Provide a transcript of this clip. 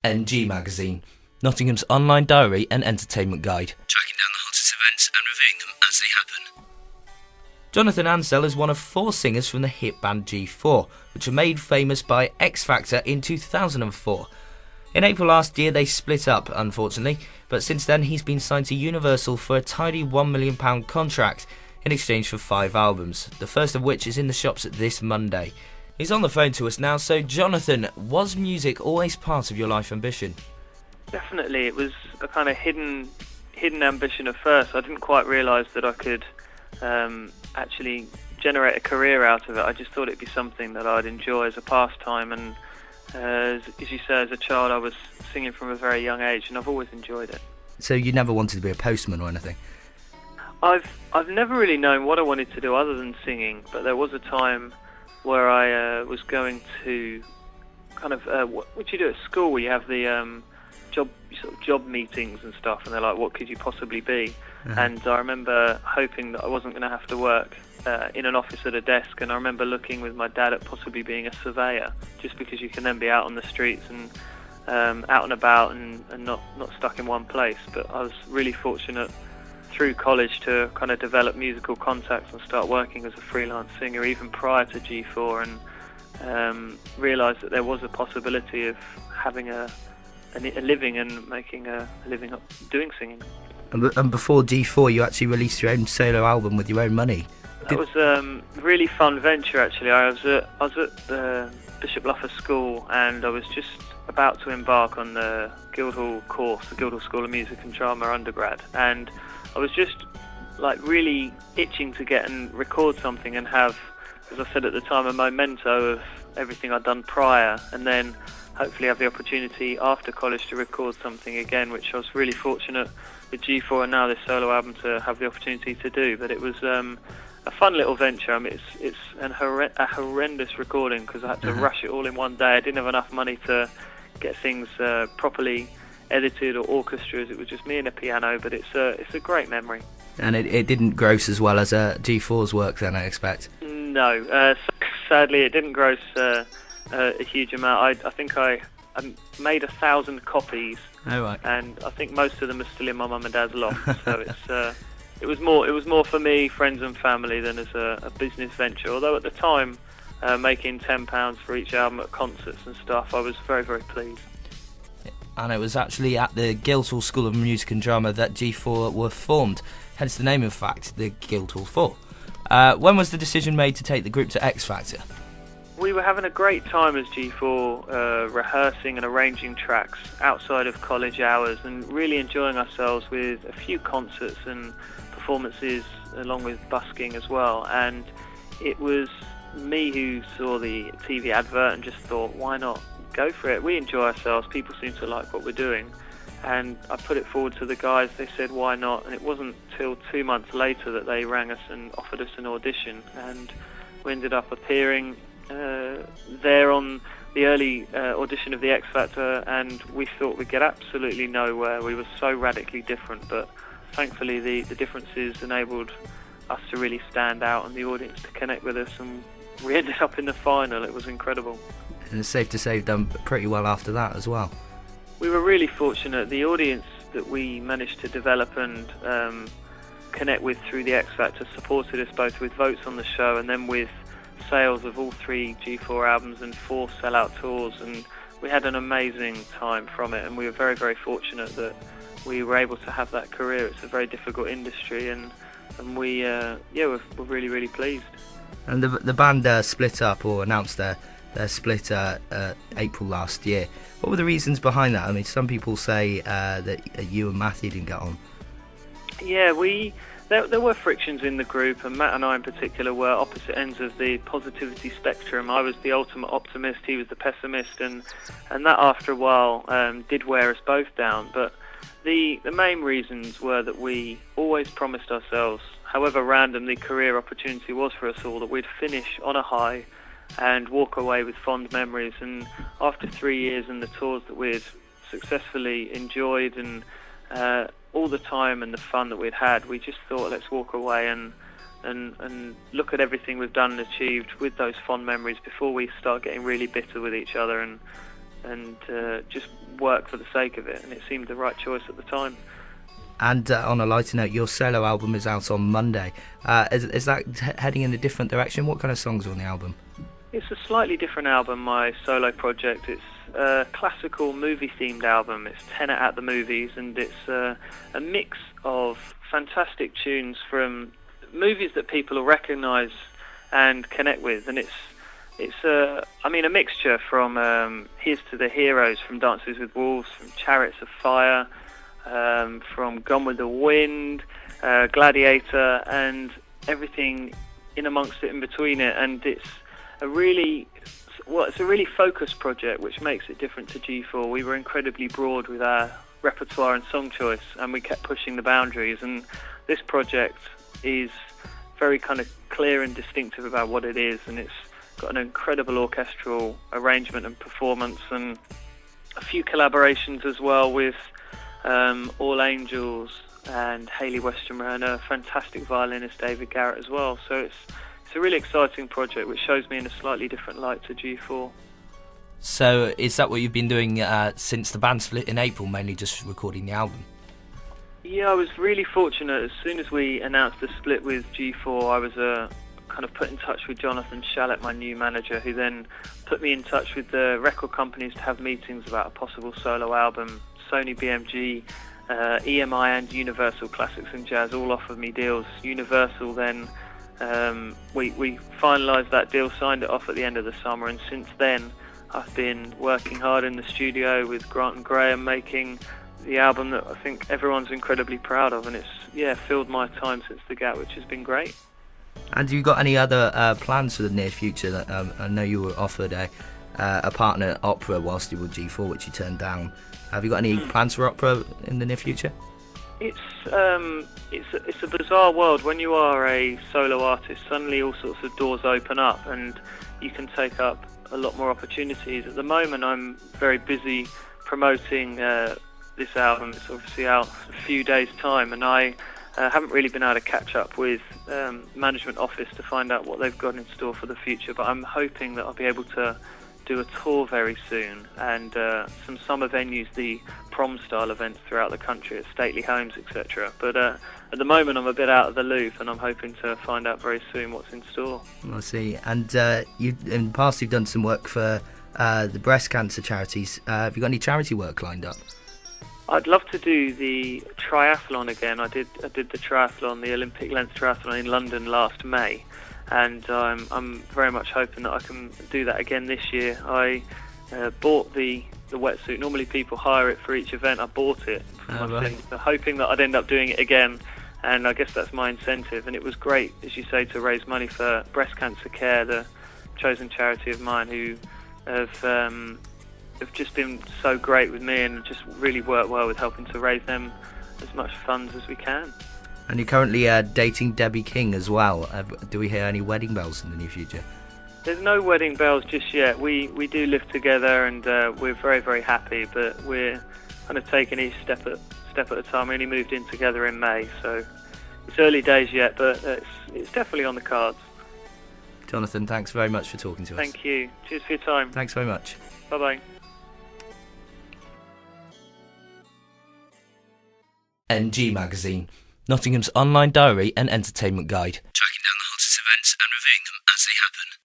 NG Magazine, Nottingham's online diary and entertainment guide, tracking down the hottest events and reviewing them as they happen. Jonathan Ansell is one of 4 singers from the hit band G4, which were made famous by X Factor in 2004. In April last year they split up, unfortunately, but since then he's been signed to Universal for a tidy £1 million contract in exchange for 5 albums, the first of which is in the shops this Monday. He's on the phone to us now, so Jonathan, was music always part of your life ambition? Definitely, it was a kind of hidden ambition at first. I didn't quite realise that I could actually generate a career out of it. I just thought it'd be something that I'd enjoy as a pastime, and as you say, as a child I was singing from a very young age, and I've always enjoyed it. So you never wanted to be a postman or anything? I've never really known what I wanted to do other than singing, but there was a time where I was going to kind of what you do at school, where you have the job meetings and stuff, and they're like, what could you possibly be? And I remember hoping that I wasn't going to have to work in an office at a desk, and I remember looking with my dad at possibly being a surveyor, just because you can then be out on the streets and out and about and not stuck in one place. But I was really fortunate through college to kind of develop musical contacts and start working as a freelance singer even prior to G4, and realised that there was a possibility of having a living and making a living doing singing. And before G4, you actually released your own solo album with your own money. That was a really fun venture, actually. I was at the Bishop Luffer School, and I was just about to embark on the Guildhall course, the Guildhall School of Music and Drama undergrad, and I was just like really itching to get and record something and have, as I said at the time, a memento of everything I'd done prior, and then hopefully have the opportunity after college to record something again, which I was really fortunate with G4 and now this solo album to have the opportunity to do. But it was a fun little venture. I mean, it's a horrendous recording because I had to rush it all in one day. I didn't have enough money to get things properly edited or orchestras. It was just me and a piano, but it's a great memory. And it didn't gross as well as G4's work then, I expect? No, sadly it didn't gross a huge amount. I think I made 1,000 copies. Oh, right. And I think most of them are still in my mum and dad's loft. So it was more for me, friends and family than as a business venture. Although at the time, making £10 for each album at concerts and stuff, I was very, very pleased. And it was actually at the Guildhall School of Music and Drama that G4 were formed, hence the name, in fact, the Guildhall 4. When was the decision made to take the group to X Factor? We were having a great time as G4, rehearsing and arranging tracks outside of college hours and really enjoying ourselves with a few concerts and performances along with busking as well. And it was me who saw the TV advert and just thought, why not go for it? We enjoy ourselves, people seem to like what we're doing. And I put it forward to the guys, they said why not, and it wasn't till 2 months later that they rang us and offered us an audition, and we ended up appearing there on the early audition of the X Factor, and we thought we'd get absolutely nowhere. We were so radically different, but thankfully the differences enabled us to really stand out and the audience to connect with us, and we ended up in the final. It was incredible. And it's safe to say you've done pretty well after that as well. We were really fortunate. The audience that we managed to develop and connect with through the X Factor supported us both with votes on the show and then with sales of all 3 G4 albums and 4 sellout tours, and we had an amazing time from it, and we were very, very fortunate that we were able to have that career. It's a very difficult industry, and we're really, really pleased. And the band split up, or announced their split April last year. What were the reasons behind that? I mean, some people say that you and Matthew didn't get on. Yeah, there were frictions in the group, and Matt and I in particular were opposite ends of the positivity spectrum. I was the ultimate optimist, he was the pessimist, and that after a while did wear us both down. But the main reasons were that we always promised ourselves, however random the career opportunity was for us all, that we'd finish on a high and walk away with fond memories. And after 3 years and the tours that we'd successfully enjoyed and all the time and the fun that we'd had, we just thought, let's walk away and look at everything we've done and achieved with those fond memories before we start getting really bitter with each other. And just work for the sake of it, and it seemed the right choice at the time. And on a lighter note, your solo album is out on Monday. Is that heading in a different direction? What kind of songs are on the album? It's a slightly different album, my solo project. It's a classical movie-themed album. It's Tenet at the Movies, and it's a mix of fantastic tunes from movies that people will recognise and connect with. And it's a mixture from Here's to the Heroes, from Dances with Wolves, from Chariots of Fire, from Gone with the Wind, Gladiator, and everything in amongst it in between it. And it's a really focused project, which makes it different to G4. We were incredibly broad with our repertoire and song choice, and we kept pushing the boundaries. And this project is very kind of clear and distinctive about what it is, and it's got an incredible orchestral arrangement and performance, and a few collaborations as well with All Angels and Hayley Westermer, and a fantastic violinist, David Garrett, as well. So it's a really exciting project, which shows me in a slightly different light to G4. So is that what you've been doing since the band split in April, mainly just recording the album? Yeah, I was really fortunate. As soon as we announced the split with G4, I was kind of put in touch with Jonathan Shalit, my new manager, who then put me in touch with the record companies to have meetings about a possible solo album. Sony, BMG, EMI and Universal Classics and Jazz all offered me deals. Universal then, we finalised that deal, signed it off at the end of the summer, and since then I've been working hard in the studio with Grant and Graham, making the album that I think everyone's incredibly proud of, and it's filled my time since the gap, which has been great. And have you got any other plans for the near future? I know you were offered a partner at opera whilst you were G4, which you turned down. Have you got any plans for opera in the near future? It's a bizarre world. When you are a solo artist, suddenly all sorts of doors open up, and you can take up a lot more opportunities. At the moment, I'm very busy promoting this album. It's obviously out in a few days' time, and I haven't really been able to catch up with management office to find out what they've got in store for the future. But I'm hoping that I'll be able to do a tour very soon, and some summer venues, the prom-style events throughout the country at stately homes, etc. But at the moment, I'm a bit out of the loop, and I'm hoping to find out very soon what's in store. I see. And in the past, you've done some work for the breast cancer charities. Have you got any charity work lined up? I'd love to do the triathlon again. I did the triathlon, the Olympic length triathlon in London last May, and I'm very much hoping that I can do that again this year. I bought the wetsuit. Normally people hire it for each event. I bought it for myself, hoping that I'd end up doing it again, and I guess that's my incentive. And it was great, as you say, to raise money for breast cancer care, the chosen charity of mine, who have just been so great with me and just really worked well with helping to raise them as much funds as we can. And you're currently dating Debbie King as well. Do we hear any wedding bells in the near future? There's no wedding bells just yet. We do live together, and we're very, very happy, but we're kind of taking each step at a time. We only moved in together in May, so it's early days yet, but it's definitely on the cards. Jonathan, thanks very much for talking to us. Thank you. Cheers for your time. Thanks very much. Bye-bye. NG Magazine, Nottingham's online diary and entertainment guide. Tracking down the hottest events and reviewing them as they happen.